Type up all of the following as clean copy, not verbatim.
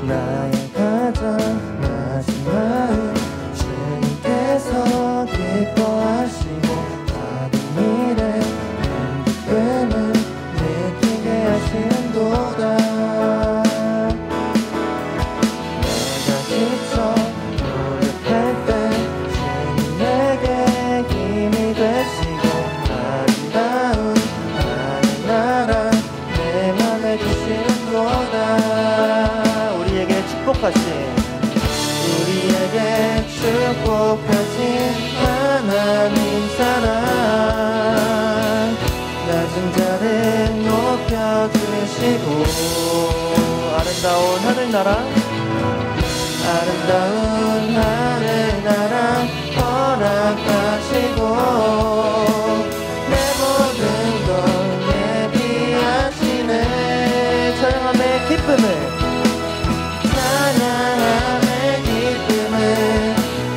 나의 가장 마지막은 주님께서 기뻐하시고 다른 일에 힘듦을 느끼게 하시는도다. 내가 지쳐 노력할 때 주님 내게 힘이 되시고 아름다운 하늘나라 내 맘에 주시는도다. 우리에게 축복하신 하나님 사랑, 낮은 자를 높여주시고 아름다운 하늘나라, 아름다운 하늘나라 허락하시고 내 모든 걸 예비하시네. 찬양함의 기쁨을, 찬양함의 기쁨을,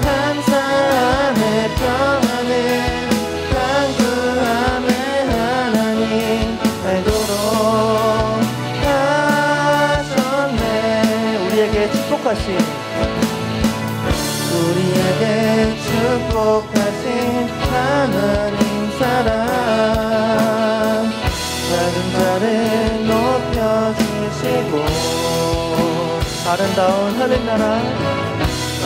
감사함의 평안을, 강구함의 하나님 알도록 하셨네. 우리에게 축복하신, 우리에게 축복하신 하나님 사랑, 작은 자를 높여주시고 아름다운 하늘나라,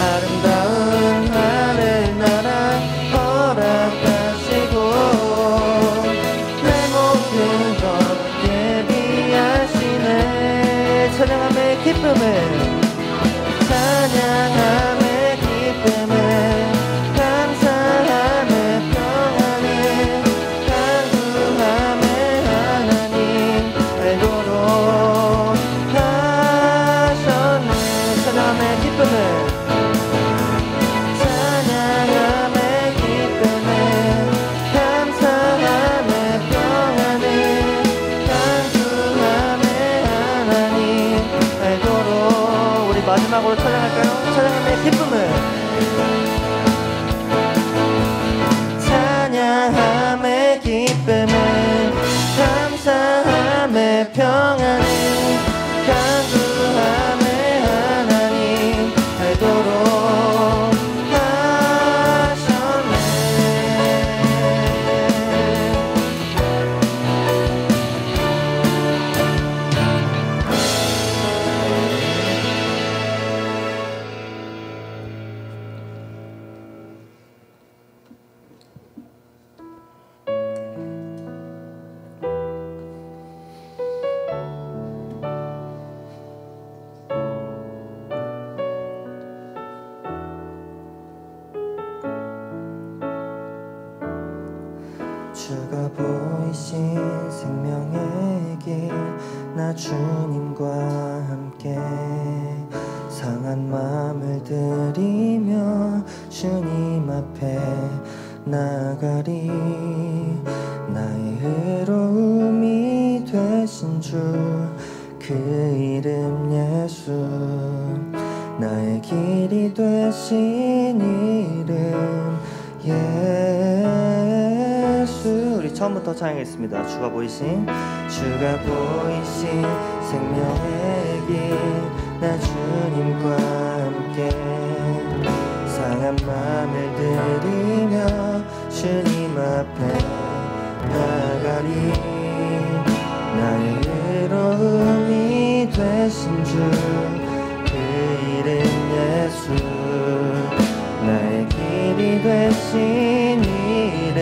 아름다운 하늘나라 허락하시고 내 모든 것 예비하시네. 찬양함의 기쁨을, 찬양함의 기쁨을, 감사함의 평안을, 강구함의 하나님 알도록 하셨네. 찬양함의 기쁨을, 찬양함의 기쁨을, 감사함의 평안을, 강구함의 하나님 알도록. 우리 마지막으로 찬양할까요? 찬양함의 기쁨을, 찬양함의 기쁨을, 감사함의 평안을, 강구함의 하나님 알도록 하셨네. 주가 보이신 생명의 길, 나 주님과 함께 상한 마음을 들이며 주님 앞에 나가리. 나의 의로움이 되신 주, 그 이름 예수, 나의 길이 되신 이름 예수. 우리 처음부터 찬양했습니다. 주가 보이신, 주가 보이신 생명의 길, 나 주님과 함께 상한 마음을 들이며 주님 앞에 나가리. 나의 의로움이 되신 주, 그 이름 예수, 나의 길이 되신 이름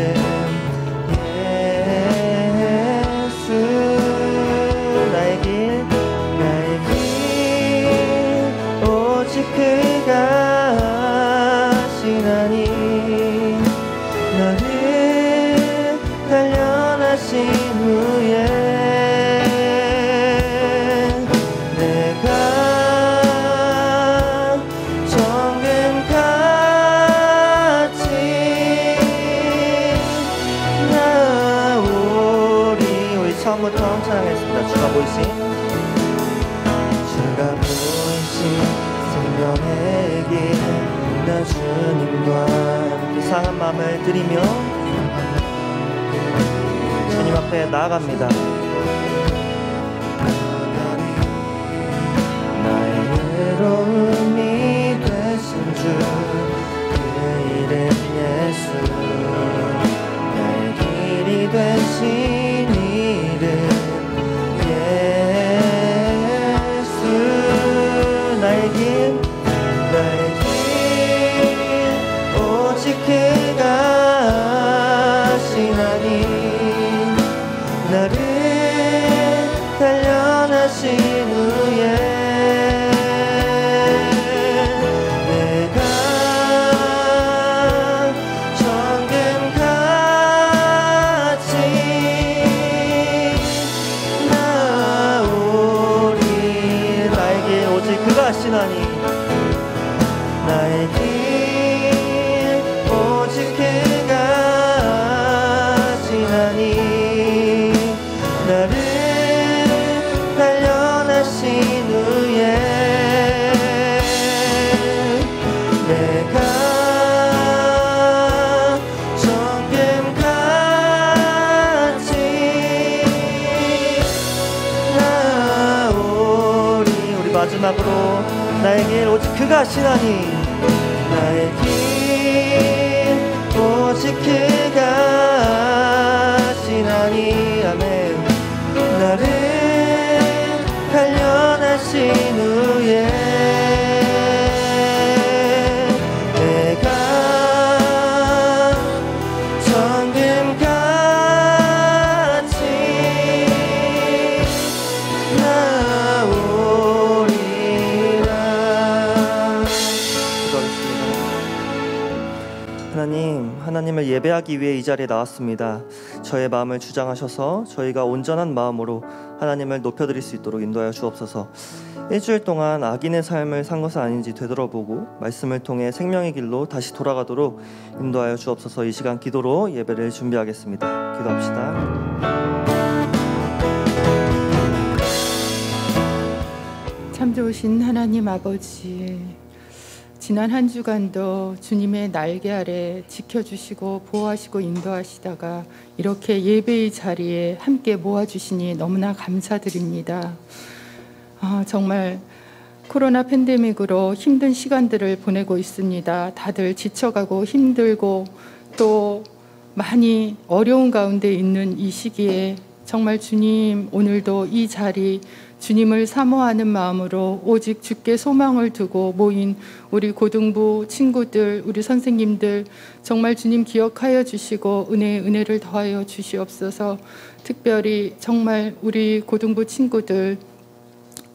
예수. 나의 길, 나의 길 오직 그가 하시나니, 너를 단련하신 후에 정금같이 처음 찬양했습니다. 주가 보이신 생명의 길, 나 주님과 함께 상한 마음을 드리며 주님 앞에 나아갑니다. 나의 의로움이 되신 주, 그 이름 예수, 나의 길이 되신 이름 예수, 나의 길 오직 그가 하시나니, 나를 단련하신 후에 내가 정금같이 나오리. 나에게 오직 그가 하시나니, 나의 길 오직 그가 하시나니, 나를 단련하신 후에 내가 정금같이 나오리. 우리 마지막으로 나의 길 오직 그가 하시나니, 나의 길 오직 그가 하시나니, 아멘. 나를 단련하신 후에 내가 정금같이 나오리라. 하나님을 예배하기 위해 이 자리에 나왔습니다. 저의 마음을 주장하셔서 저희가 온전한 마음으로 하나님을 높여드릴 수 있도록 인도하여 주옵소서. 일주일 동안 악인의 삶을 산 것은 아닌지 되돌아보고 말씀을 통해 생명의 길로 다시 돌아가도록 인도하여 주옵소서. 이 시간 기도로 예배를 준비하겠습니다. 기도합시다. 참 좋으신 하나님 아버지, 지난 한 주간도 주님의 날개 아래 지켜주시고 보호하시고 인도하시다가 이렇게 예배의 자리에 함께 모아주시니 너무나 감사드립니다. 정말 코로나 팬데믹으로 힘든 시간들을 보내고 있습니다. 다들 지쳐가고 힘들고 또 많이 어려운 가운데 있는 이 시기에 정말 주님, 오늘도 이 자리 주님을 사모하는 마음으로 오직 주께 소망을 두고 모인 우리 고등부 친구들, 우리 선생님들 정말 주님 기억하여 주시고 은혜를 더하여 주시옵소서. 특별히 정말 우리 고등부 친구들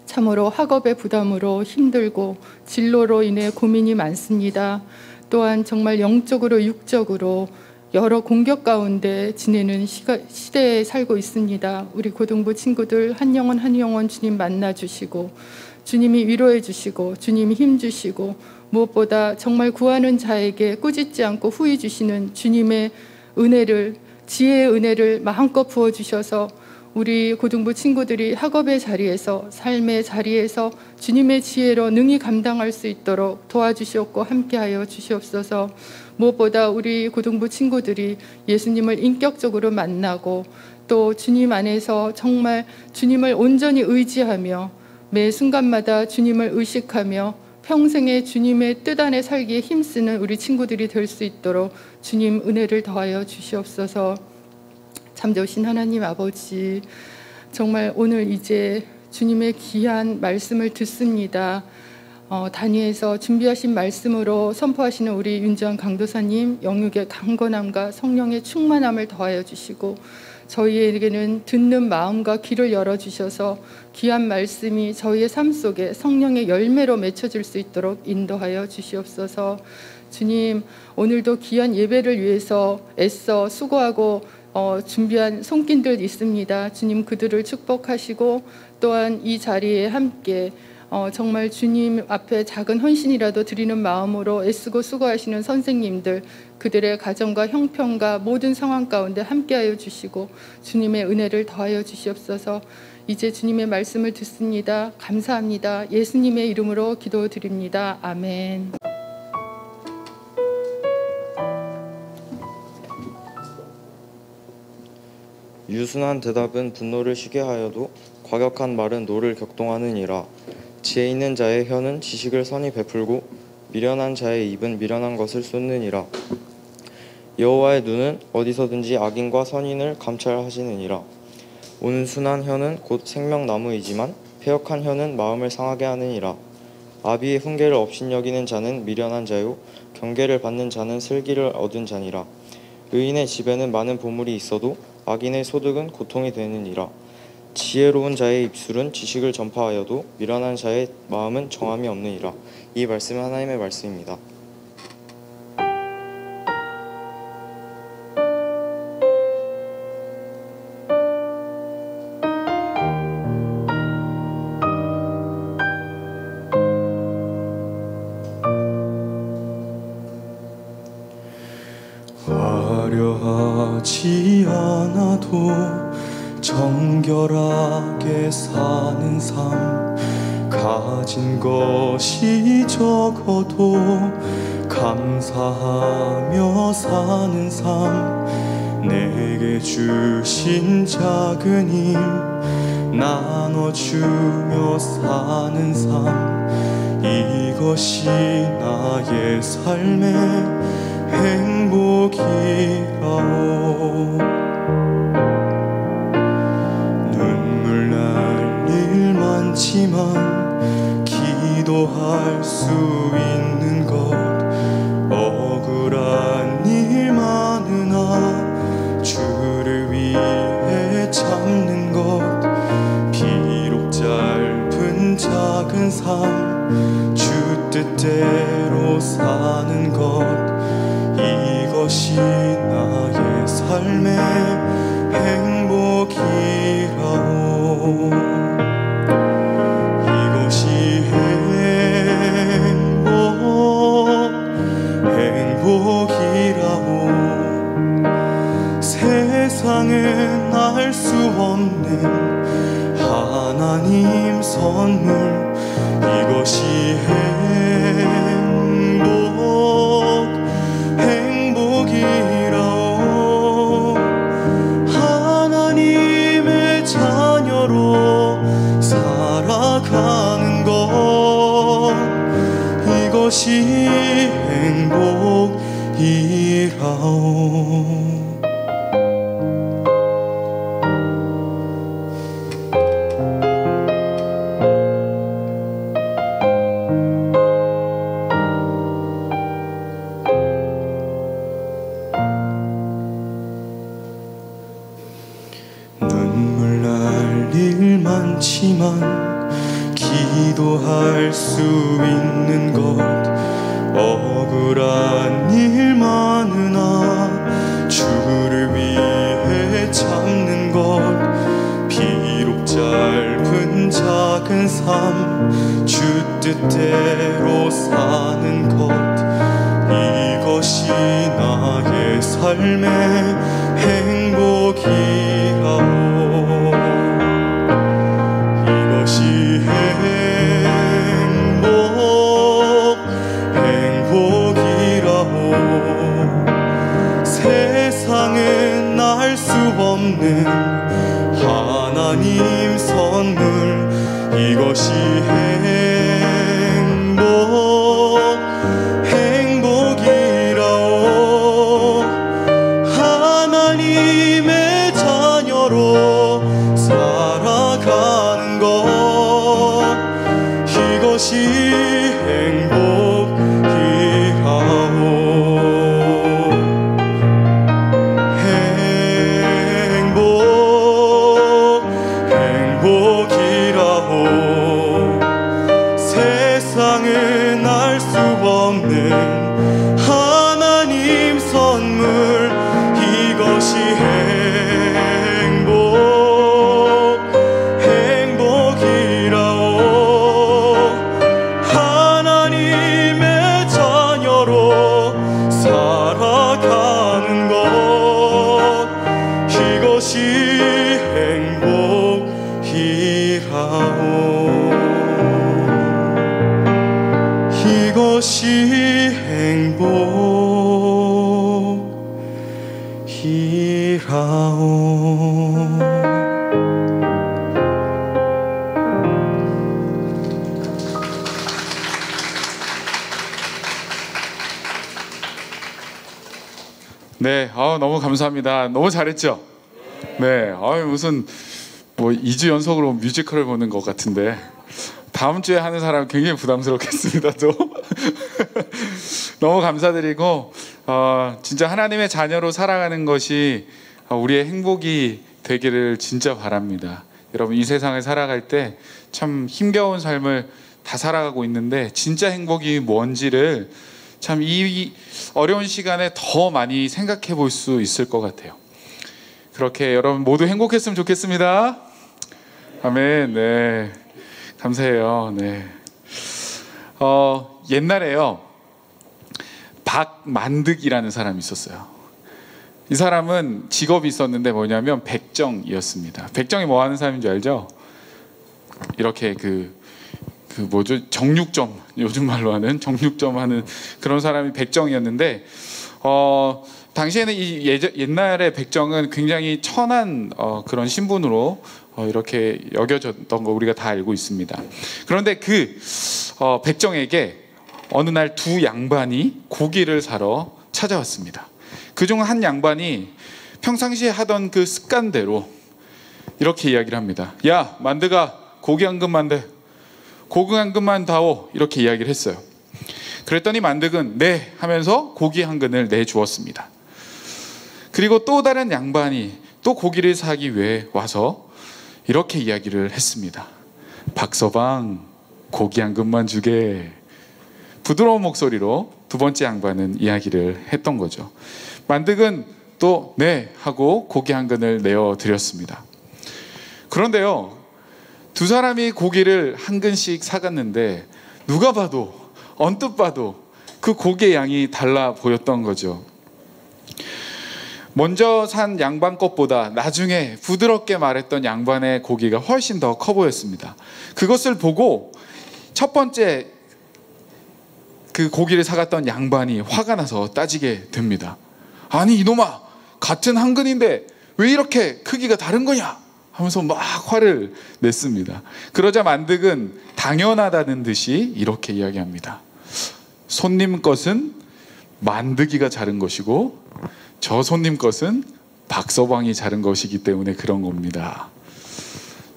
참으로 학업의 부담으로 힘들고 진로로 인해 고민이 많습니다. 또한 정말 영적으로 육적으로 여러 공격 가운데 지내는 시대에 살고 있습니다. 우리 고등부 친구들 한 영혼 한 영혼 주님 만나주시고 주님이 위로해 주시고 주님이 힘주시고 무엇보다 정말 구하는 자에게 꾸짖지 않고 후히 주시는 주님의 은혜를, 지혜의 은혜를 마음껏 부어주셔서 우리 고등부 친구들이 학업의 자리에서 삶의 자리에서 주님의 지혜로 능히 감당할 수 있도록 도와주시옵고 함께하여 주시옵소서. 무엇보다 우리 고등부 친구들이 예수님을 인격적으로 만나고 또 주님 안에서 정말 주님을 온전히 의지하며 매 순간마다 주님을 의식하며 평생에 주님의 뜻 안에 살기에 힘쓰는 우리 친구들이 될 수 있도록 주님 은혜를 더하여 주시옵소서. 참 좋으신 하나님 아버지, 정말 오늘 이제 주님의 귀한 말씀을 듣습니다. 단위에서 준비하신 말씀으로 선포하시는 우리 윤지원 강도사님 영육의 강건함과 성령의 충만함을 더하여 주시고 저희에게는 듣는 마음과 귀를 열어주셔서 귀한 말씀이 저희의 삶 속에 성령의 열매로 맺혀질 수 있도록 인도하여 주시옵소서. 주님, 오늘도 귀한 예배를 위해서 애써 수고하고 준비한 손길들 있습니다. 주님, 그들을 축복하시고 또한 이 자리에 함께 정말 주님 앞에 작은 헌신이라도 드리는 마음으로 애쓰고 수고하시는 선생님들, 그들의 가정과 형편과 모든 상황 가운데 함께하여 주시고 주님의 은혜를 더하여 주시옵소서. 이제 주님의 말씀을 듣습니다. 감사합니다. 예수님의 이름으로 기도드립니다. 아멘. 유순한 대답은 분노를 쉬게 하여도 과격한 말은 노를 격동하느니라. 지혜 있는 자의 혀는 지식을 선히 베풀고 미련한 자의 입은 미련한 것을 쏟느니라. 여호와의 눈은 어디서든지 악인과 선인을 감찰하시느니라. 온순한 혀는 곧 생명나무이지만 패역한 혀는 마음을 상하게 하느니라. 아비의 훈계를 업신여기는 자는 미련한 자요 경계를 받는 자는 슬기를 얻은 자니라. 의인의 집에는 많은 보물이 있어도 악인의 소득은 고통이 되느니라. 지혜로운 자의 입술은 지식을 전파하여도 미련한 자의 마음은 정함이 없느니라. 이 말씀은 하나님의 말씀입니다. 화려하지 않아도 정결하게 사는 삶, 가진 것이 적어도 감사하며 사는 삶, 내게 주신 작은 힘 나눠주며 사는 삶, 이것이 나의 삶의 행복이라오. 눈물 날 일 많지만 기도할 수 있는 것, 억울한 일 많으나 주를 위해 참는 것, 비록 짧은 작은 삶 주 뜻대로 사는 것, 이것이 나의 삶의 행복이라오. 이것이 행복이라오. 세상은 알 수 없는 하나님 선물, 이것이 행복이라오. 하나님의 자녀로 살아가는 것, 이것이 행복이라오. 눈물 날 일 많지만 기도할 수 있는 것, 억울한 일 많으나 주를 위해 참는 것, 비록 짧은 작은 삶 주 뜻대로 사는 것, 이것이 나의 삶의 행복이라오. 이것이 행복이라오. 세상은 알 수 없는 하나님 선물, 이것이 행복이라오. 하나님의 자녀로 살아가는 것, 이것이 행복이라오. 네, 너무 감사합니다. 너무 잘했죠? 네, 무슨 뭐 2주 연속으로 뮤지컬을 보는 것 같은데 다음 주에 하는 사람 굉장히 부담스럽겠습니다. 또 너무 감사드리고 진짜 하나님의 자녀로 살아가는 것이 우리의 행복이 되기를 진짜 바랍니다. 여러분, 이 세상을 살아갈 때 참 힘겨운 삶을 다 살아가고 있는데 진짜 행복이 뭔지를 참 이 어려운 시간에 더 많이 생각해 볼 수 있을 것 같아요. 그렇게 여러분 모두 행복했으면 좋겠습니다. 아멘. 네, 감사해요. 네. 옛날에요, 박만득이라는 사람이 있었어요. 이 사람은 직업이 있었는데 뭐냐면 백정이었습니다. 백정이 뭐 하는 사람인 줄 알죠? 이렇게 뭐죠? 정육점, 요즘 말로 하는 정육점 하는 그런 사람이 백정이었는데, 당시에는 옛날에 백정은 굉장히 천한 그런 신분으로 이렇게 여겨졌던 거 우리가 다 알고 있습니다. 그런데 백정에게 어느 날 두 양반이 고기를 사러 찾아왔습니다. 그중 한 양반이 평상시에 하던 그 습관대로 이렇게 이야기를 합니다. 야, 만드가 고기 한 근만 돼. 고기 한 근만 다오. 이렇게 이야기를 했어요. 그랬더니 만득은 네 하면서 고기 한 근을 내주었습니다. 그리고 또 다른 양반이 또 고기를 사기 위해 와서 이렇게 이야기를 했습니다. 박서방, 고기 한 근만 주게. 부드러운 목소리로 두 번째 양반은 이야기를 했던 거죠. 만득은 또 네 하고 고기 한 근을 내어드렸습니다. 그런데요, 두 사람이 고기를 한 근씩 사갔는데 누가 봐도, 언뜻 봐도 그 고기의 양이 달라 보였던 거죠. 먼저 산 양반 것보다 나중에 부드럽게 말했던 양반의 고기가 훨씬 더 커 보였습니다. 그것을 보고 첫 번째 그 고기를 사갔던 양반이 화가 나서 따지게 됩니다. 아니 이놈아, 같은 한 근인데 왜 이렇게 크기가 다른 거냐 하면서 막 화를 냈습니다. 그러자 만득은 당연하다는 듯이 이렇게 이야기합니다. 손님 것은 만득이가 자른 것이고 저 손님 것은 박서방이 자른 것이기 때문에 그런 겁니다.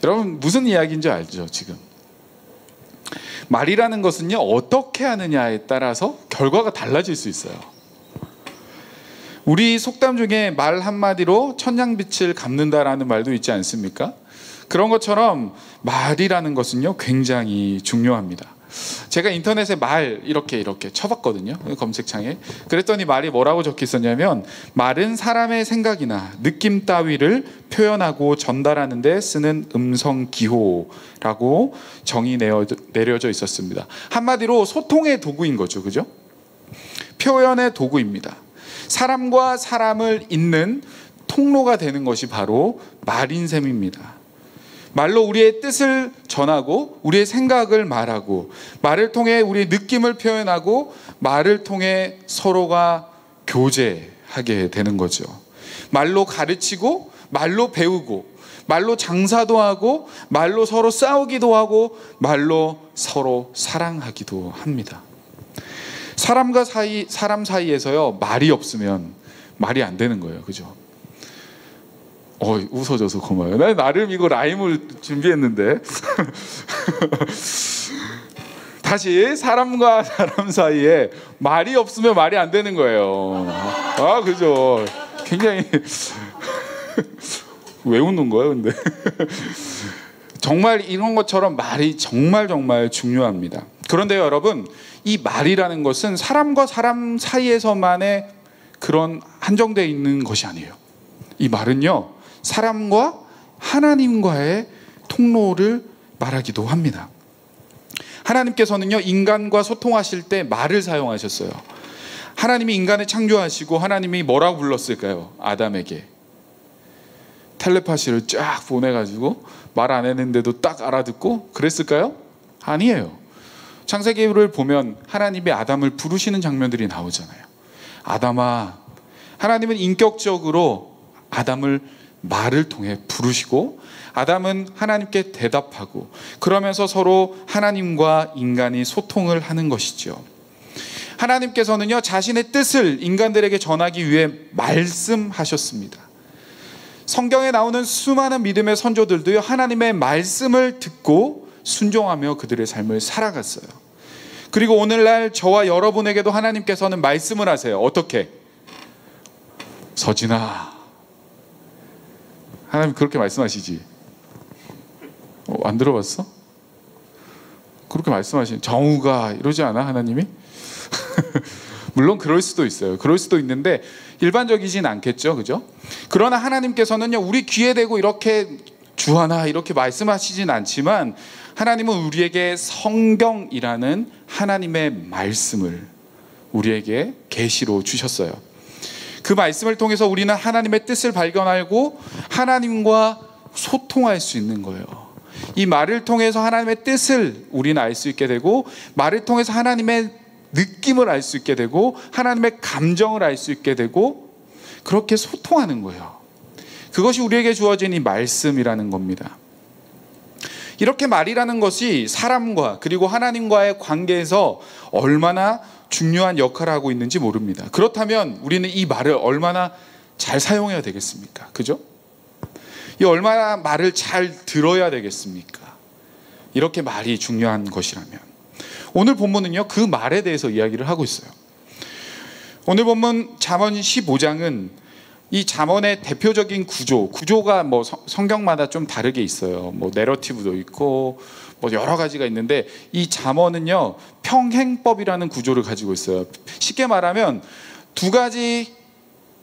여러분, 무슨 이야기인지 알죠? 지금 말이라는 것은요, 어떻게 하느냐에 따라서 결과가 달라질 수 있어요. 우리 속담 중에 말 한마디로 천냥빛을 갚는다라는 말도 있지 않습니까? 그런 것처럼 말이라는 것은요, 굉장히 중요합니다. 제가 인터넷에 말 이렇게 쳐봤거든요, 검색창에. 그랬더니 말이 뭐라고 적혀 있었냐면, 말은 사람의 생각이나 느낌 따위를 표현하고 전달하는 데 쓰는 음성 기호라고 정의 내려져 있었습니다. 한마디로 소통의 도구인 거죠, 그죠? 표현의 도구입니다. 사람과 사람을 잇는 통로가 되는 것이 바로 말인 셈입니다. 말로 우리의 뜻을 전하고 우리의 생각을 말하고, 말을 통해 우리의 느낌을 표현하고, 말을 통해 서로가 교제하게 되는 거죠. 말로 가르치고, 말로 배우고, 말로 장사도 하고, 말로 서로 싸우기도 하고, 말로 서로 사랑하기도 합니다. 사람 사이에서요, 말이 없으면 말이 안 되는 거예요, 그죠? 웃어줘서 고마워요. 나 나름 이거 라임을 준비했는데 다시, 사람과 사람 사이에 말이 없으면 말이 안 되는 거예요. 그죠? 굉장히 왜 웃는 거예요, 근데? 정말 이런 것처럼 말이 정말 중요합니다. 그런데요, 여러분, 이 말이라는 것은 사람과 사람 사이에서만의 그런 한정되어 있는 것이 아니에요. 이 말은요, 사람과 하나님과의 통로를 말하기도 합니다. 하나님께서는요, 인간과 소통하실 때 말을 사용하셨어요. 하나님이 인간을 창조하시고 하나님이 뭐라고 불렀을까요? 아담에게 텔레파시를 쫙 보내가지고 말 안 했는데도 딱 알아듣고 그랬을까요? 아니에요. 창세기를 보면 하나님이 아담을 부르시는 장면들이 나오잖아요. 아담아, 하나님은 인격적으로 아담을 말을 통해 부르시고, 아담은 하나님께 대답하고, 그러면서 서로 하나님과 인간이 소통을 하는 것이죠. 하나님께서는요, 자신의 뜻을 인간들에게 전하기 위해 말씀하셨습니다. 성경에 나오는 수많은 믿음의 선조들도요, 하나님의 말씀을 듣고 순종하며 그들의 삶을 살아갔어요. 그리고 오늘날 저와 여러분에게도 하나님께서는 말씀을 하세요. 어떻게? 서진아, 하나님 그렇게 말씀하시지? 안 들어봤어? 그렇게 말씀하시는, 정우가 이러지 않아 하나님이? 물론 그럴 수도 있어요. 그럴 수도 있는데 일반적이진 않겠죠, 그죠? 그러나 하나님께서는요, 우리 귀에 대고 이렇게 주하나 이렇게 말씀하시진 않지만 하나님은 우리에게 성경이라는 하나님의 말씀을 우리에게 계시로 주셨어요. 그 말씀을 통해서 우리는 하나님의 뜻을 발견하고 하나님과 소통할 수 있는 거예요. 이 말을 통해서 하나님의 뜻을 우리는 알 수 있게 되고, 말을 통해서 하나님의 느낌을 알 수 있게 되고, 하나님의 감정을 알 수 있게 되고, 그렇게 소통하는 거예요. 그것이 우리에게 주어진 이 말씀이라는 겁니다. 이렇게 말이라는 것이 사람과 그리고 하나님과의 관계에서 얼마나 중요한 역할을 하고 있는지 모릅니다. 그렇다면 우리는 이 말을 얼마나 잘 사용해야 되겠습니까? 그죠? 이 얼마나 말을 잘 들어야 되겠습니까? 이렇게 말이 중요한 것이라면. 오늘 본문은요, 그 말에 대해서 이야기를 하고 있어요. 오늘 본문 잠언 15장은 이 잠언의 대표적인 구조가 뭐 성경마다 좀 다르게 있어요. 뭐 내러티브도 있고 뭐 여러 가지가 있는데, 이 잠언은요, 평행법이라는 구조를 가지고 있어요. 쉽게 말하면 두 가지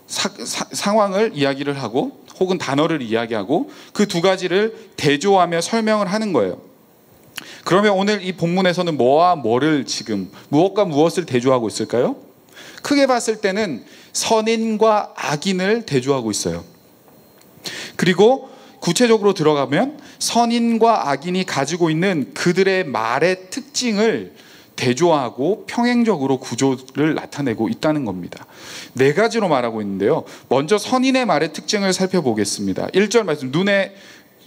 상황을 이야기를 하고 혹은 단어를 이야기하고 그 두 가지를 대조하며 설명을 하는 거예요. 그러면 오늘 이 본문에서는 뭐와 뭐를 지금, 무엇과 무엇을 대조하고 있을까요? 크게 봤을 때는 선인과 악인을 대조하고 있어요. 그리고 구체적으로 들어가면 선인과 악인이 가지고 있는 그들의 말의 특징을 대조하고 평행적으로 구조를 나타내고 있다는 겁니다. 네 가지로 말하고 있는데요. 먼저 선인의 말의 특징을 살펴보겠습니다. 1절 말씀,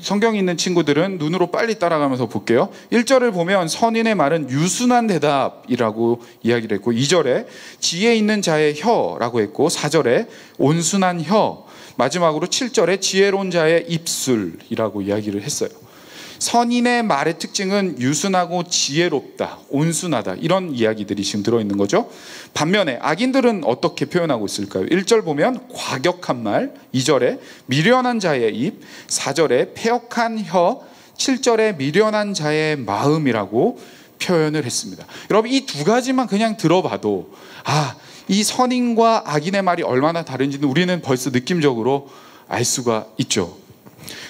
성경이 있는 친구들은 눈으로 빨리 따라가면서 볼게요. 1절을 보면 선인의 말은 유순한 대답이라고 이야기를 했고, 2절에 지혜 있는 자의 혀라고 했고, 4절에 온순한 혀, 마지막으로 7절에 지혜로운 자의 입술이라고 이야기를 했어요. 선인의 말의 특징은 유순하고 지혜롭다, 온순하다, 이런 이야기들이 지금 들어있는 거죠. 반면에 악인들은 어떻게 표현하고 있을까요? 1절 보면 과격한 말, 2절에 미련한 자의 입, 4절에 패역한 혀, 7절에 미련한 자의 마음이라고 표현을 했습니다. 여러분, 이 두 가지만 그냥 들어봐도 이 선인과 악인의 말이 얼마나 다른지는 우리는 벌써 느낌적으로 알 수가 있죠.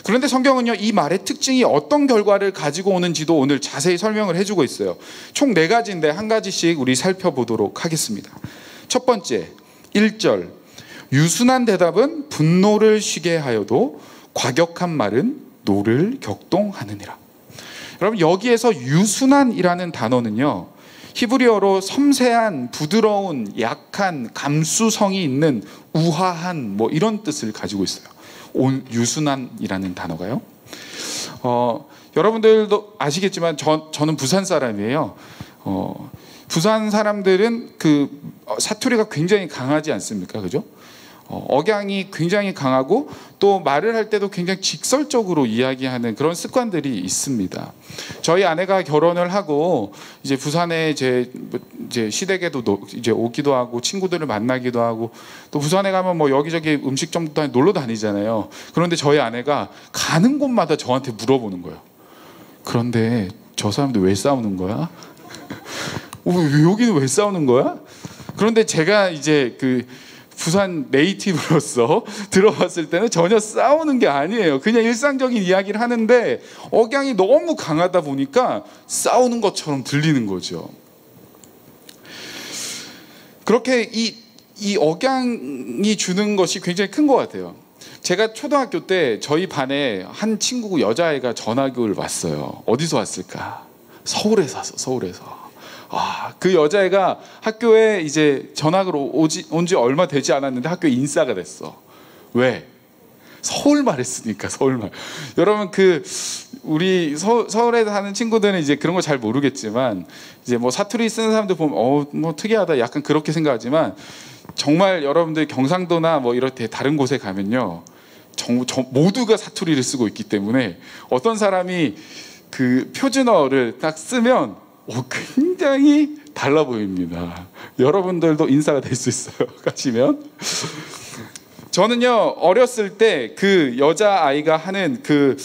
그런데 성경은요, 이 말의 특징이 어떤 결과를 가지고 오는지도 오늘 자세히 설명을 해주고 있어요. 총 4가지인데 한 가지씩 우리 살펴보도록 하겠습니다. 첫 번째, 1절, 유순한 대답은 분노를 쉬게 하여도 과격한 말은 노를 격동하느니라. 여러분, 여기에서 유순한이라는 단어는요, 히브리어로 섬세한, 부드러운, 약한, 감수성이 있는, 우아한 뭐 이런 뜻을 가지고 있어요. 유순한이라는 단어가요. 여러분들도 아시겠지만 저는 부산 사람이에요. 부산 사람들은 그 사투리가 굉장히 강하지 않습니까? 그죠? 억양이 굉장히 강하고 또 말을 할 때도 굉장히 직설적으로 이야기하는 그런 습관들이 있습니다. 저희 아내가 결혼을 하고 이제 부산에 이제 시댁에도 이제 오기도 하고 친구들을 만나기도 하고 또 부산에 가면 뭐 여기저기 음식점도 놀러 다니잖아요. 그런데 저희 아내가 가는 곳마다 저한테 물어보는 거예요. 그런데 저 사람들 왜 싸우는 거야? 여기는 왜 싸우는 거야? 그런데 제가 이제 그 부산 네이티브로서 들어봤을 때는 전혀 싸우는 게 아니에요. 그냥 일상적인 이야기를 하는데 억양이 너무 강하다 보니까 싸우는 것처럼 들리는 거죠. 그렇게 이 억양이 주는 것이 굉장히 큰 것 같아요. 제가 초등학교 때 저희 반에 한 친구 여자아이가 전학을 왔어요. 어디서 왔을까? 서울에서 왔어. 서울에서. 그 여자애가 학교에 이제 전학으로 온 지 얼마 되지 않았는데 학교에 인싸가 됐어. 왜? 서울말 했으니까. 서울말. 여러분, 그 우리 서울에 사는 친구들은 이제 그런 거 잘 모르겠지만 이제 뭐 사투리 쓰는 사람들 보면 뭐 특이하다 약간 그렇게 생각하지만 정말 여러분들 경상도나 뭐 이럴 때 다른 곳에 가면요 모두가 사투리를 쓰고 있기 때문에 어떤 사람이 그 표준어를 딱 쓰면 굉장히 달라 보입니다. 여러분들도 인싸가 될 수 있어요. 가시면. 저는요 어렸을 때 그 여자 아이가 하는 그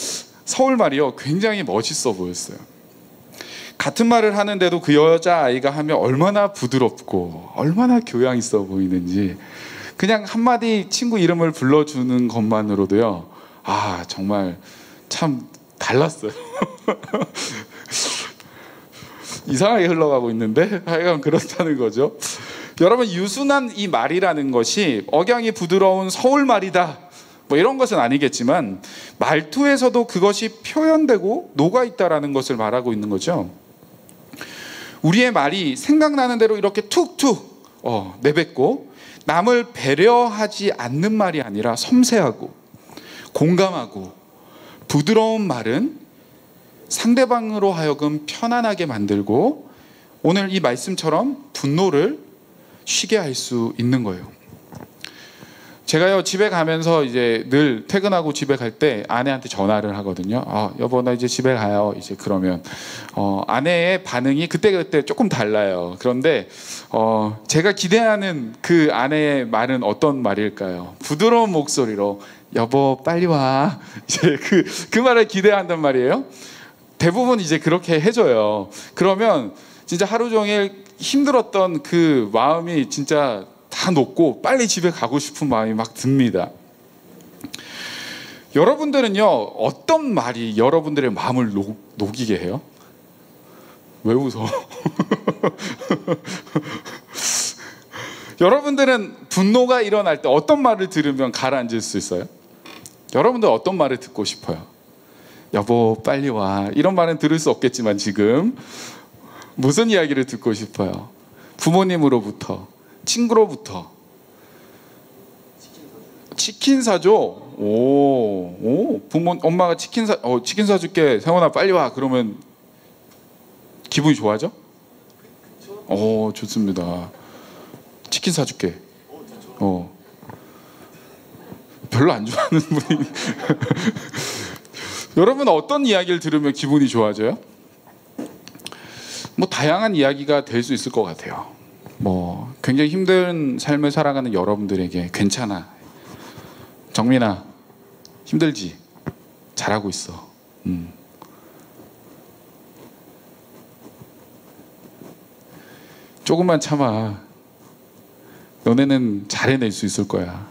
서울 말이요 굉장히 멋있어 보였어요. 같은 말을 하는데도 그 여자 아이가 하면 얼마나 부드럽고 얼마나 교양 있어 보이는지 그냥 한마디 친구 이름을 불러주는 것만으로도요 정말 참 달랐어요. 이상하게 흘러가고 있는데 하여간 그렇다는 거죠. 여러분 유순한 이 말이라는 것이 억양이 부드러운 서울말이다 뭐 이런 것은 아니겠지만 말투에서도 그것이 표현되고 녹아있다라는 것을 말하고 있는 거죠. 우리의 말이 생각나는 대로 이렇게 툭툭 내뱉고 남을 배려하지 않는 말이 아니라 섬세하고 공감하고 부드러운 말은 상대방으로 하여금 편안하게 만들고 오늘 이 말씀처럼 분노를 쉬게 할 수 있는 거예요. 제가요 집에 가면서 이제 늘 퇴근하고 집에 갈 때 아내한테 전화를 하거든요. 여보 나 이제 집에 가요. 이제 그러면 아내의 반응이 그때그때 조금 달라요. 그런데 제가 기대하는 그 아내의 말은 어떤 말일까요? 부드러운 목소리로 여보 빨리 와. 이제 그 말을 기대한단 말이에요. 대부분 이제 그렇게 해줘요. 그러면 진짜 하루 종일 힘들었던 그 마음이 진짜 다 녹고 빨리 집에 가고 싶은 마음이 막 듭니다. 여러분들은요 어떤 말이 여러분들의 마음을 녹이게 해요? 왜 웃어? 여러분들은 분노가 일어날 때 어떤 말을 들으면 가라앉을 수 있어요? 여러분들 어떤 말을 듣고 싶어요? 여보 빨리 와. 이런 말은 들을 수 없겠지만 지금 무슨 이야기를 듣고 싶어요? 부모님으로부터, 친구로부터. 치킨 사줘. 엄마가 치킨 사줄게. 세원아 빨리 와. 그러면 기분이 좋아져? 좋습니다. 치킨 사줄게. 별로 안 좋아하는 분이. 여러분 어떤 이야기를 들으면 기분이 좋아져요? 뭐 다양한 이야기가 될 수 있을 것 같아요. 뭐 굉장히 힘든 삶을 살아가는 여러분들에게 괜찮아. 정민아 힘들지? 잘하고 있어. 조금만 참아. 너네는 잘 해낼 수 있을 거야.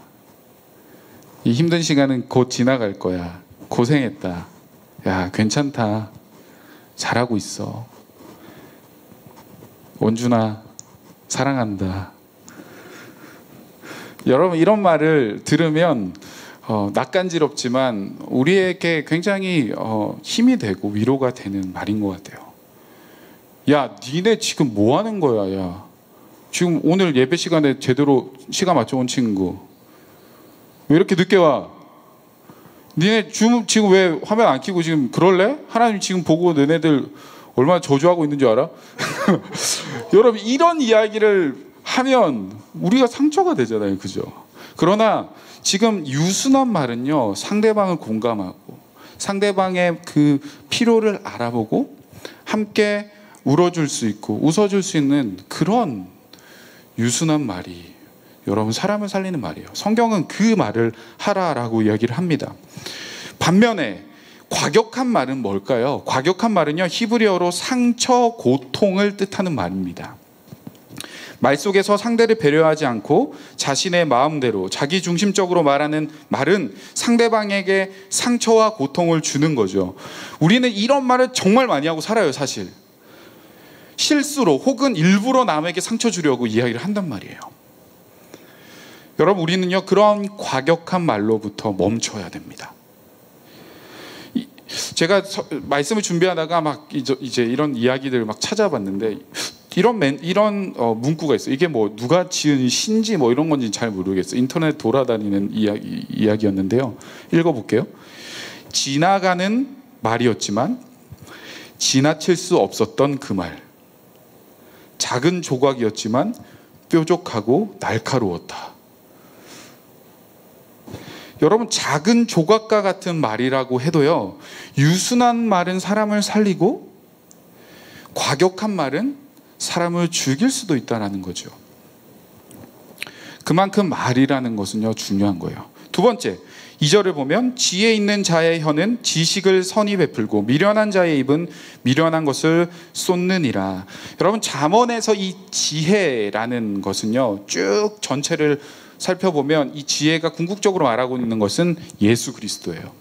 이 힘든 시간은 곧 지나갈 거야. 고생했다. 야 괜찮다. 잘하고 있어. 원준아 사랑한다. 여러분 이런 말을 들으면 낯간지럽지만 우리에게 굉장히 힘이 되고 위로가 되는 말인 것 같아요. 야 니네 지금 뭐 하는 거야. 야 지금 오늘 예배 시간에 제대로 시간 맞춰온 친구 왜 이렇게 늦게 와? 니네 지금 왜 화면 안 켜고 지금 그럴래? 하나님 지금 보고 너네들 얼마나 저주하고 있는 줄 알아? 여러분 이런 이야기를 하면 우리가 상처가 되잖아요. 그죠? 그러나 지금 유순한 말은요 상대방을 공감하고 상대방의 그 필요를 알아보고 함께 울어줄 수 있고 웃어줄 수 있는 그런 유순한 말이 여러분 사람을 살리는 말이에요. 성경은 그 말을 하라라고 이야기를 합니다. 반면에 과격한 말은 뭘까요? 과격한 말은요 히브리어로 상처, 고통을 뜻하는 말입니다. 말 속에서 상대를 배려하지 않고 자신의 마음대로 자기중심적으로 말하는 말은 상대방에게 상처와 고통을 주는 거죠. 우리는 이런 말을 정말 많이 하고 살아요. 사실 실수로 혹은 일부러 남에게 상처 주려고 이야기를 한단 말이에요. 여러분 우리는요 그런 과격한 말로부터 멈춰야 됩니다. 제가 말씀을 준비하다가 막 이제 이런 이야기들을 막 찾아봤는데 이런 문구가 있어요. 이게 뭐 누가 지은 시인지 뭐 이런 건지 잘 모르겠어요. 인터넷 돌아다니는 이야기였는데요. 읽어볼게요. 지나가는 말이었지만 지나칠 수 없었던 그 말. 작은 조각이었지만 뾰족하고 날카로웠다. 여러분, 작은 조각과 같은 말이라고 해도요, 유순한 말은 사람을 살리고 과격한 말은 사람을 죽일 수도 있다는 거죠. 그만큼 말이라는 것은요, 중요한 거예요. 두 번째, 2절을 보면 지혜 있는 자의 혀는 지식을 선히 베풀고 미련한 자의 입은 미련한 것을 쏟느니라. 여러분, 잠언에서 이 지혜라는 것은요, 쭉 전체를 살펴보면 이 지혜가 궁극적으로 말하고 있는 것은 예수 그리스도예요.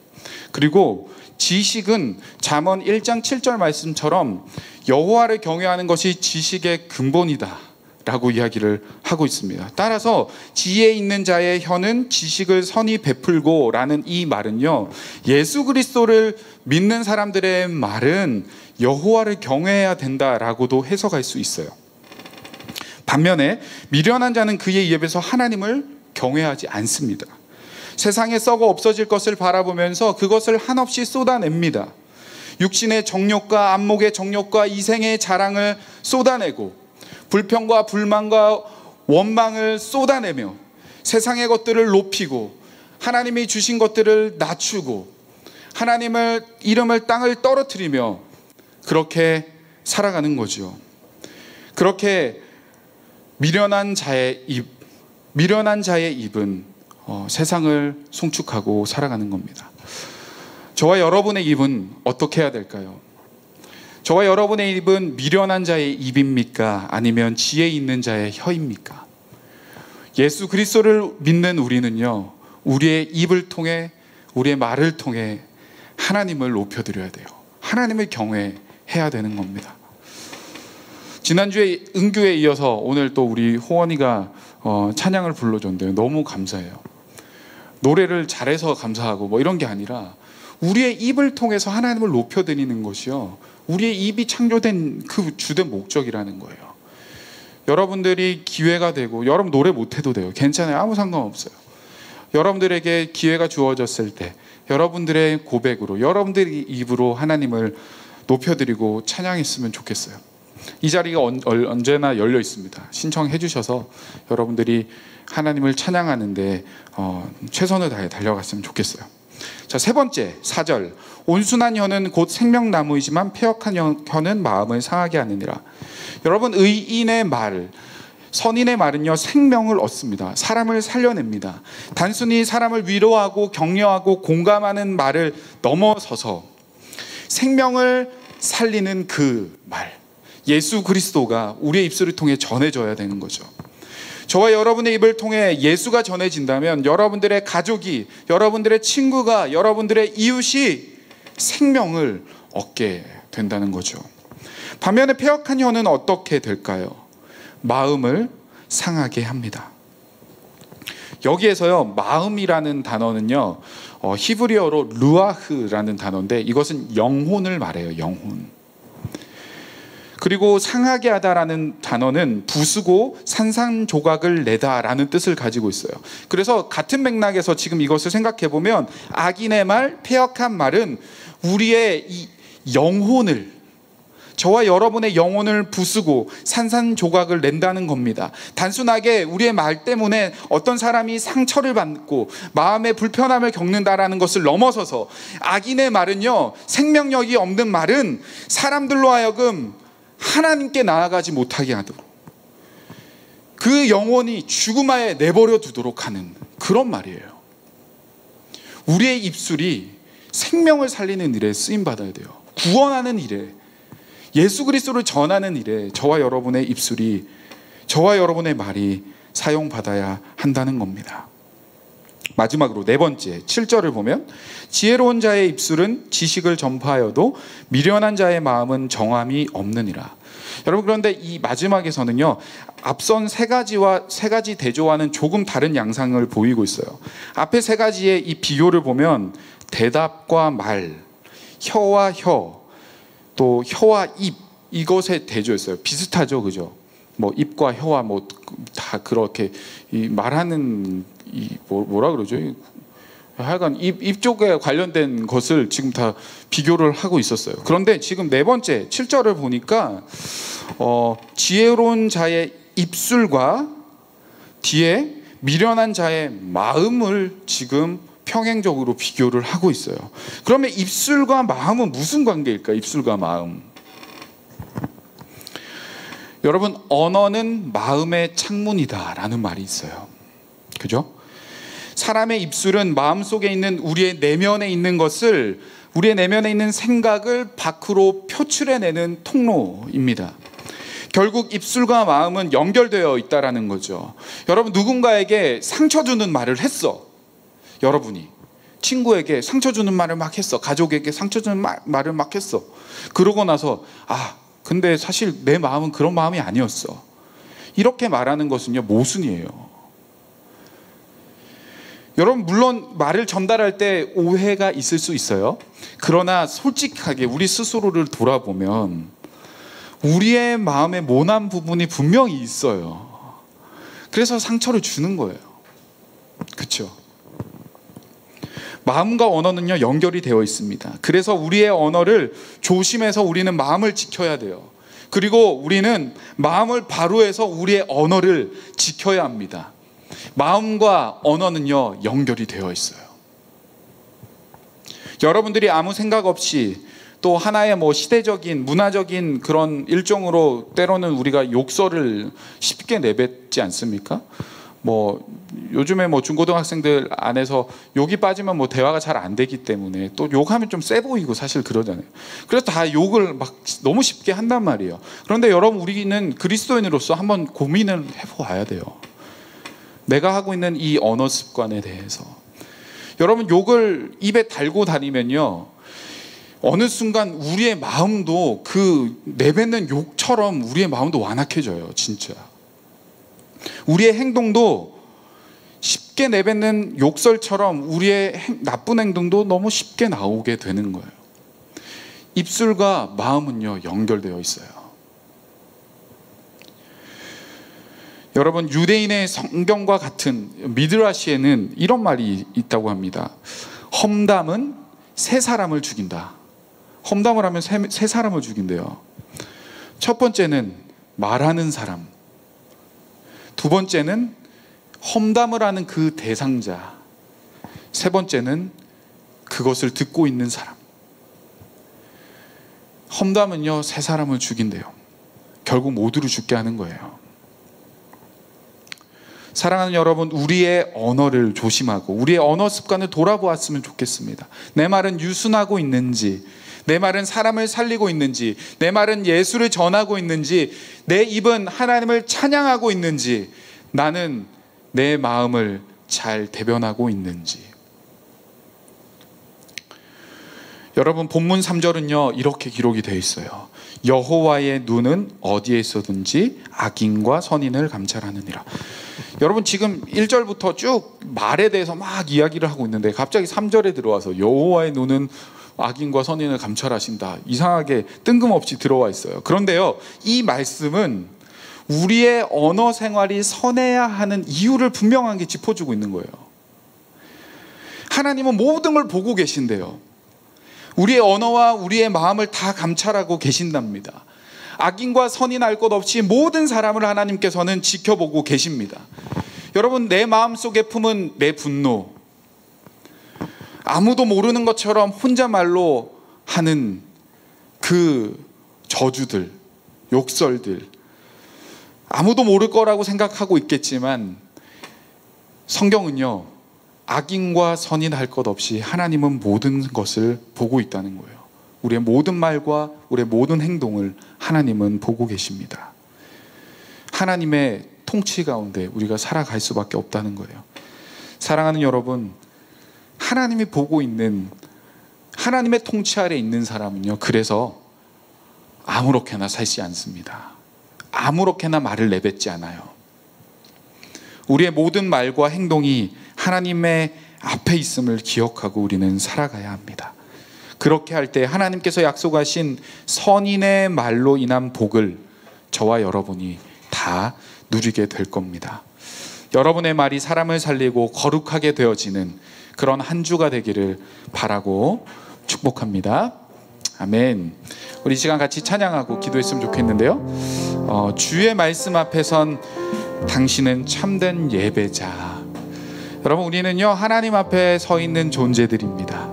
그리고 지식은 잠언 1장 7절 말씀처럼 여호와를 경외하는 것이 지식의 근본이다 라고 이야기를 하고 있습니다. 따라서 지혜 있는 자의 혀는 지식을 선히 베풀고 라는 이 말은요, 예수 그리스도를 믿는 사람들의 말은 여호와를 경외해야 된다라고도 해석할 수 있어요. 반면에 미련한 자는 그의 입에서 하나님을 경외하지 않습니다. 세상에 썩어 없어질 것을 바라보면서 그것을 한없이 쏟아냅니다. 육신의 정욕과 안목의 정욕과 이생의 자랑을 쏟아내고 불평과 불만과 원망을 쏟아내며 세상의 것들을 높이고 하나님이 주신 것들을 낮추고 하나님의 이름을 땅을 떨어뜨리며 그렇게 살아가는 거죠. 그렇게 미련한 자의 입은 세상을 송축하고 살아가는 겁니다. 저와 여러분의 입은 어떻게 해야 될까요? 저와 여러분의 입은 미련한 자의 입입니까? 아니면 지혜 있는 자의 혀입니까? 예수 그리스도를 믿는 우리는요, 우리의 입을 통해, 우리의 말을 통해 하나님을 높여드려야 돼요. 하나님을 경외해야 되는 겁니다. 지난주에 은규에 이어서 오늘 또 우리 호원이가 찬양을 불러줬는데요, 너무 감사해요. 노래를 잘해서 감사하고 뭐 이런 게 아니라 우리의 입을 통해서 하나님을 높여드리는 것이요, 우리의 입이 창조된 그 주된 목적이라는 거예요. 여러분들이 기회가 되고, 여러분 노래 못해도 돼요. 괜찮아요. 아무 상관없어요. 여러분들에게 기회가 주어졌을 때 여러분들의 고백으로, 여러분들의 입으로 하나님을 높여드리고 찬양했으면 좋겠어요. 이 자리가 언제나 열려 있습니다. 신청해 주셔서 여러분들이 하나님을 찬양하는데 최선을 다해 달려갔으면 좋겠어요. 자, 세 번째 4절, 온순한 혀는 곧 생명나무이지만 패역한 혀는 마음을 상하게 하느니라. 여러분, 의인의 말, 선인의 말은요, 생명을 얻습니다. 사람을 살려냅니다. 단순히 사람을 위로하고 격려하고 공감하는 말을 넘어서서 생명을 살리는 그 말, 예수 그리스도가 우리의 입술을 통해 전해져야 되는 거죠. 저와 여러분의 입을 통해 예수가 전해진다면 여러분들의 가족이, 여러분들의 친구가, 여러분들의 이웃이 생명을 얻게 된다는 거죠. 반면에 패역한 혀는 어떻게 될까요? 마음을 상하게 합니다. 여기에서요, 마음이라는 단어는요, 히브리어로 루아흐라는 단어인데 이것은 영혼을 말해요. 영혼. 그리고 상하게 하다라는 단어는 부수고 산산조각을 내다라는 뜻을 가지고 있어요. 그래서 같은 맥락에서 지금 이것을 생각해 보면 악인의 말, 패역한 말은 우리의 이 영혼을, 저와 여러분의 영혼을 부수고 산산조각을 낸다는 겁니다. 단순하게 우리의 말 때문에 어떤 사람이 상처를 받고 마음의 불편함을 겪는다라는 것을 넘어서서 악인의 말은요, 생명력이 없는 말은 사람들로 하여금 하나님께 나아가지 못하게 하도록, 그 영혼이 죽음하에 내버려 두도록 하는 그런 말이에요. 우리의 입술이 생명을 살리는 일에 쓰임받아야 돼요. 구원하는 일에, 예수 그리스도를 전하는 일에 저와 여러분의 입술이, 저와 여러분의 말이 사용받아야 한다는 겁니다. 마지막으로 네 번째 7절을 보면 지혜로운 자의 입술은 지식을 전파하여도 미련한 자의 마음은 정함이 없느니라. 여러분, 그런데 이 마지막에서는요, 앞선 세 가지 대조와는 조금 다른 양상을 보이고 있어요. 앞에 세 가지의 이 비교를 보면 대답과 말, 혀와 혀, 또 혀와 입, 이것의 대조였어요. 비슷하죠, 그죠? 뭐 입과 혀와 뭐 다 그렇게 이 말하는 이 뭐라 그러죠? 하여간 입 쪽에 관련된 것을 지금 다 비교를 하고 있었어요. 그런데 지금 네 번째 7절을 보니까 지혜로운 자의 입술과 뒤에 미련한 자의 마음을 지금 평행적으로 비교를 하고 있어요. 그러면 입술과 마음은 무슨 관계일까? 입술과 마음. 여러분, 언어는 마음의 창문이다라는 말이 있어요. 그죠? 사람의 입술은 마음속에 있는 우리의 내면에 있는 것을, 우리의 내면에 있는 생각을 밖으로 표출해내는 통로입니다. 결국 입술과 마음은 연결되어 있다라는 거죠. 여러분, 누군가에게 상처 주는 말을 했어. 여러분이 친구에게 상처 주는 말을 막 했어. 가족에게 상처 주는 말을 막 했어. 그러고 나서 근데 사실 내 마음은 그런 마음이 아니었어. 이렇게 말하는 것은요, 모순이에요. 여러분, 물론 말을 전달할 때 오해가 있을 수 있어요. 그러나 솔직하게 우리 스스로를 돌아보면 우리의 마음에 모난 부분이 분명히 있어요. 그래서 상처를 주는 거예요. 그렇죠? 마음과 언어는요, 연결이 되어 있습니다. 그래서 우리의 언어를 조심해서 우리는 마음을 지켜야 돼요. 그리고 우리는 마음을 바로 해서 우리의 언어를 지켜야 합니다. 마음과 언어는요, 연결이 되어 있어요. 여러분들이 아무 생각 없이 또 하나의 시대적인 문화적인 그런 일종으로 때로는 우리가 욕설을 쉽게 내뱉지 않습니까? 요즘에 중고등학생들 안에서 욕이 빠지면 대화가 잘 안 되기 때문에 또 욕하면 좀 세 보이고 사실 그러잖아요. 그래서 다 욕을 막 너무 쉽게 한단 말이에요. 그런데 여러분, 우리는 그리스도인으로서 한번 고민을 해봐야 돼요. 내가 하고 있는 이 언어 습관에 대해서. 여러분, 욕을 입에 달고 다니면요, 어느 순간 우리의 마음도 그 내뱉는 욕처럼 우리의 마음도 완악해져요. 진짜. 우리의 행동도 쉽게 내뱉는 욕설처럼 우리의 나쁜 행동도 너무 쉽게 나오게 되는 거예요. 입술과 마음은요, 연결되어 있어요. 여러분, 유대인의 성경과 같은 미드라시에는 이런 말이 있다고 합니다. 험담은 세 사람을 죽인다. 험담을 하면 세 사람을 죽인대요. 첫 번째는 말하는 사람, 두 번째는 험담을 하는 그 대상자, 세 번째는 그것을 듣고 있는 사람. 험담은요, 세 사람을 죽인대요. 결국 모두를 죽게 하는 거예요. 사랑하는 여러분, 우리의 언어를 조심하고 우리의 언어 습관을 돌아보았으면 좋겠습니다. 내 말은 유순하고 있는지, 내 말은 사람을 살리고 있는지, 내 말은 예수를 전하고 있는지, 내 입은 하나님을 찬양하고 있는지, 나는 내 마음을 잘 대변하고 있는지. 여러분, 본문 3절은요, 이렇게 기록이 되어 있어요. 여호와의 눈은 어디에 있어든지 악인과 선인을 감찰하느니라. 여러분, 지금 1절부터 쭉 말에 대해서 막 이야기를 하고 있는데 갑자기 3절에 들어와서 여호와의 눈은 악인과 선인을 감찰하신다. 이상하게 뜬금없이 들어와 있어요. 그런데요, 이 말씀은 우리의 언어 생활이 선해야 하는 이유를 분명하게 짚어주고 있는 거예요. 하나님은 모든 걸 보고 계신데요, 우리의 언어와 우리의 마음을 다 감찰하고 계신답니다. 악인과 선인 알 것 없이 모든 사람을 하나님께서는 지켜보고 계십니다. 여러분, 내 마음속에 품은 내 분노, 아무도 모르는 것처럼 혼자말로 하는 그 저주들, 욕설들, 아무도 모를 거라고 생각하고 있겠지만 성경은요, 악인과 선인 할 것 없이 하나님은 모든 것을 보고 있다는 거예요. 우리의 모든 말과 우리의 모든 행동을 하나님은 보고 계십니다. 하나님의 통치 가운데 우리가 살아갈 수밖에 없다는 거예요. 사랑하는 여러분, 하나님이 보고 있는, 하나님의 통치 아래 있는 사람은요, 그래서 아무렇게나 살지 않습니다. 아무렇게나 말을 내뱉지 않아요. 우리의 모든 말과 행동이 하나님의 앞에 있음을 기억하고 우리는 살아가야 합니다. 그렇게 할 때 하나님께서 약속하신 선인의 말로 인한 복을 저와 여러분이 다 누리게 될 겁니다. 여러분의 말이 사람을 살리고 거룩하게 되어지는 그런 한 주가 되기를 바라고 축복합니다. 아멘. 우리 이 시간 같이 찬양하고 기도했으면 좋겠는데요. 주의 말씀 앞에선 당신은 참된 예배자. 여러분, 우리는요 하나님 앞에 서 있는 존재들입니다.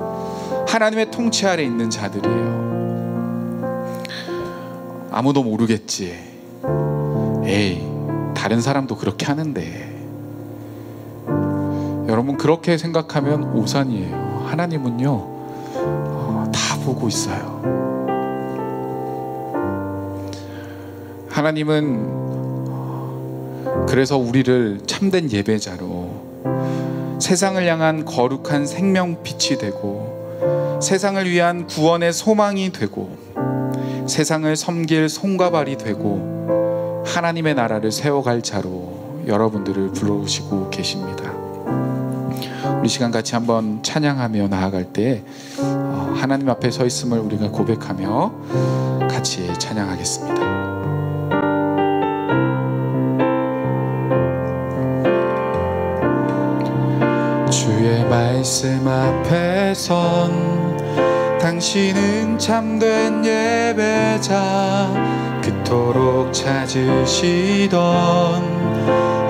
하나님의 통치 아래 있는 자들이에요. 아무도 모르겠지. 에이, 다른 사람도 그렇게 하는데. 여러분, 그렇게 생각하면 오산이에요. 하나님은요 다 보고 있어요. 하나님은 그래서 우리를 참된 예배자로, 세상을 향한 거룩한 생명빛이 되고, 세상을 위한 구원의 소망이 되고, 세상을 섬길 손과 발이 되고, 하나님의 나라를 세워갈 자로 여러분들을 부르시고 계십니다. 우리 시간 같이 한번 찬양하며 나아갈 때 하나님 앞에 서 있음을 우리가 고백하며 같이 찬양하겠습니다. 주의 말씀 앞에 선 당신은 참된 예배자, 그토록 찾으시던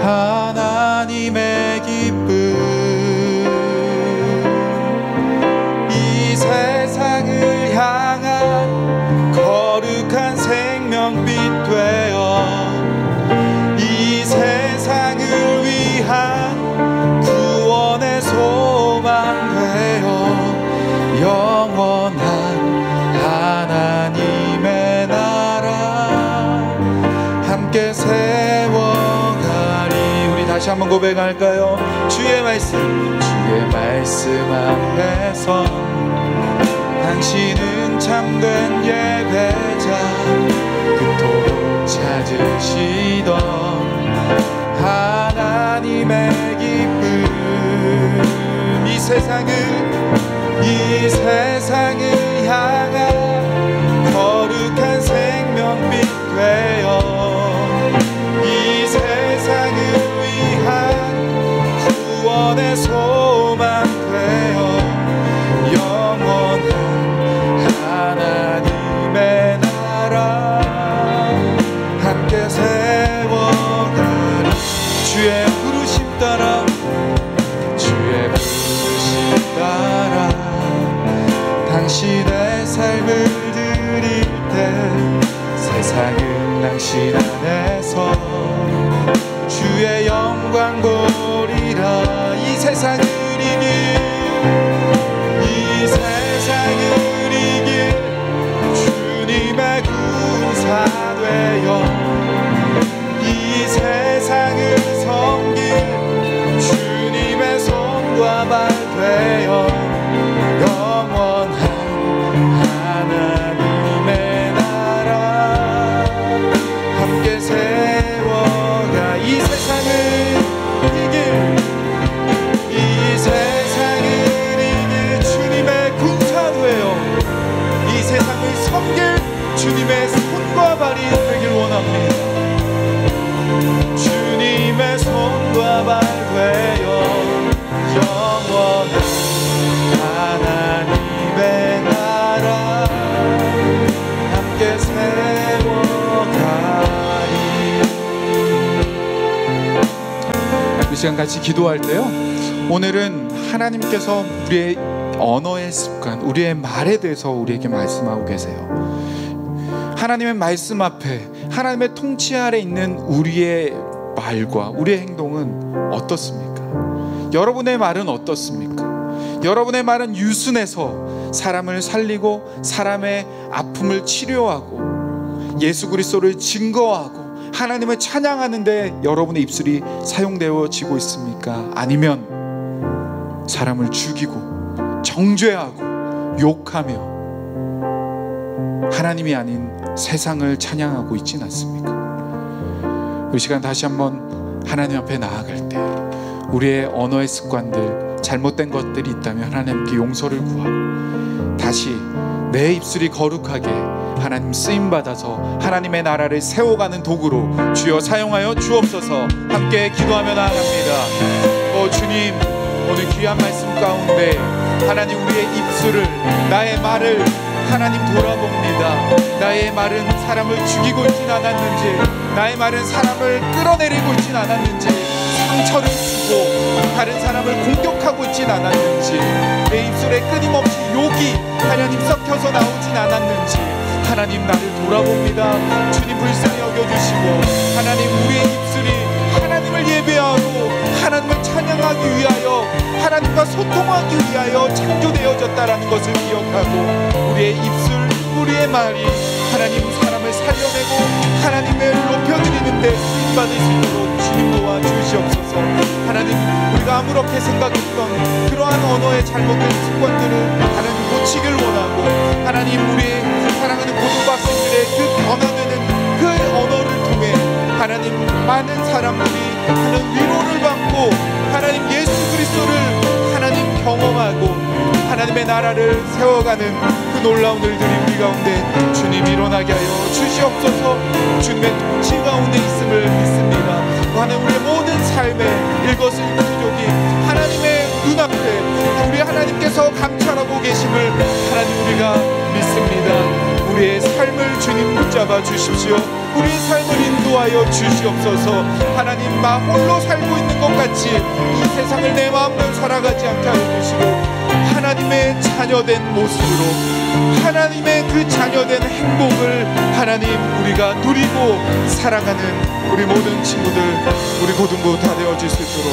하나님의 기쁨, 이 세상을 향한 거룩한 생명빛 되어, 이 세상을 위한 구원의 소망 되어, 영원한 하나님의 나라 함께 세워가리. 우리 다시 한번 고백할까요? 주의 말씀 앞에서 당신은 참된 예배자, 그토록 찾으시던 하나님의 기쁨, 이 세상을 향한 거룩한 생명빛 되어, 이 세상을 위한 구원의 소망 되어, 영원한 하나님의 나라 함께 세워가리. 주의 부르심 따라, 주의 부르심 따라 당신의 삶을 드릴 때, 세상은 당신 안에서 주의 영광 보리라. 이 세상을 이길 주님의 군사 되어, 이 세상을 섬길 주님의 손과 발 되어, 영원한 하나님의 나라 함께 세워가. 이 세상을 이길 주님의 군사 되어, 이 세상을 섬길 주님의 손과 발이 되길 원합니다. 주님의 손과 발 되어, 영원한 하나님의 나라 함께 세워가리. 이 시간 같이 기도할 때요, 오늘은 하나님께서 우리의 언어의 습관, 우리의 말에 대해서 우리에게 말씀하고 계세요. 하나님의 말씀 앞에, 하나님의 통치 아래 있는 우리의 말과 우리의 행동은 어떻습니까? 여러분의 말은 어떻습니까? 여러분의 말은 유순해서 사람을 살리고 사람의 아픔을 치료하고 예수 그리스도를 증거하고 하나님을 찬양하는 데 여러분의 입술이 사용되어지고 있습니까? 아니면 사람을 죽이고 정죄하고 욕하며 하나님이 아닌 세상을 찬양하고 있지는 않습니까? 이 시간 다시 한번 하나님 앞에 나아갈 때 우리의 언어의 습관들, 잘못된 것들이 있다면 하나님께 용서를 구하고 다시 내 입술이 거룩하게 하나님 쓰임받아서 하나님의 나라를 세워가는 도구로 주여 사용하여 주옵소서. 함께 기도하며 나아갑니다. 오 주님, 오늘 귀한 말씀 가운데 하나님 우리의 입술을, 나의 말을 하나님 돌아봅니다. 나의 말은 사람을 죽이고 있진 않았는지, 나의 말은 사람을 끌어내리고 있진 않았는지, 상처를 주고 다른 사람을 공격하고 있진 않았는지, 내 입술에 끊임없이 욕이 하나님 섞여서 나오진 않았는지 하나님 나를 돌아봅니다. 주님 불쌍히 여겨주시고 하나님 우리의 입술이 하나님을 예배하고 하나님을 찬양하기 위하여, 하나님과 소통하기 위하여 창조되어졌다라는 것을 기억하고, 우리의 입술, 우리의 말이 하나님 사람을 살려내고 하나님을 높여드리는데 쓰임받을 수 있도록 주님 도와주시옵소서. 하나님 우리가 아무렇게 생각했던 그러한 언어의 잘못된 습관들을 하나님 고치길 원하고, 하나님 우리의 사랑하는 고등학생들의 그 변화되는 그 언어를 통해 하나님 많은 사람들이 하나님 위로를 받고 하나님 예수 그리스도를 하나님 경험하고 하나님의 나라를 세워가는 그 놀라운 일들이 우리 가운데 주님 일어나게 하여 주시옵소서. 주님의 통치 가운데 있음을 믿습니다. 하나님 우리의 모든 삶의 일거수일투족이 하나님의 눈앞에 우리 하나님께서 감찰하고 계심을 하나님 우리가 믿습니다. 우리의 삶을 주님 붙잡아 주십시오. 우리의 삶을 인도하여 주시옵소서. 하나님 나 홀로 살고 있는 것 같이 이 세상을 내 마음대로 살아가지 않게 하여 주시고, 하나님의 자녀된 모습으로 하나님의 그 자녀된 행복을 하나님 우리가 누리고 살아가는 우리 모든 친구들, 우리 고등부 다 되어질 수 있도록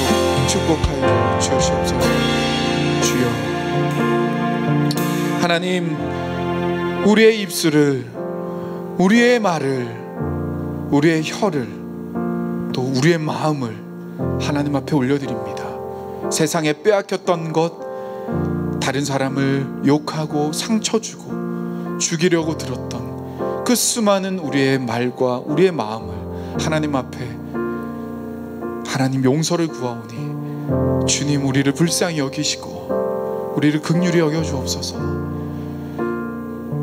축복하여 주시옵소서. 주여 하나님 우리의 입술을, 우리의 말을, 우리의 혀를, 또 우리의 마음을 하나님 앞에 올려드립니다. 세상에 빼앗겼던 것, 다른 사람을 욕하고 상처 주고 죽이려고 들었던 그 수많은 우리의 말과 우리의 마음을 하나님 앞에 하나님 용서를 구하오니 주님 우리를 불쌍히 여기시고 우리를 긍휼히 여겨 주옵소서.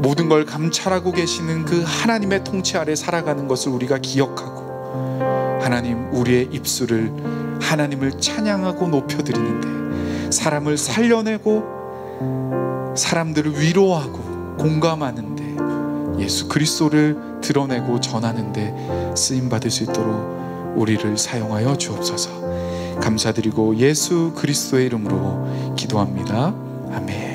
모든 걸 감찰하고 계시는 그 하나님의 통치 아래 살아가는 것을 우리가 기억하고, 하나님 우리의 입술을 하나님을 찬양하고 높여드리는데, 사람을 살려내고 사람들을 위로하고 공감하는데, 예수 그리스도를 드러내고 전하는데 쓰임받을 수 있도록 우리를 사용하여 주옵소서. 감사드리고 예수 그리스도의 이름으로 기도합니다. 아멘.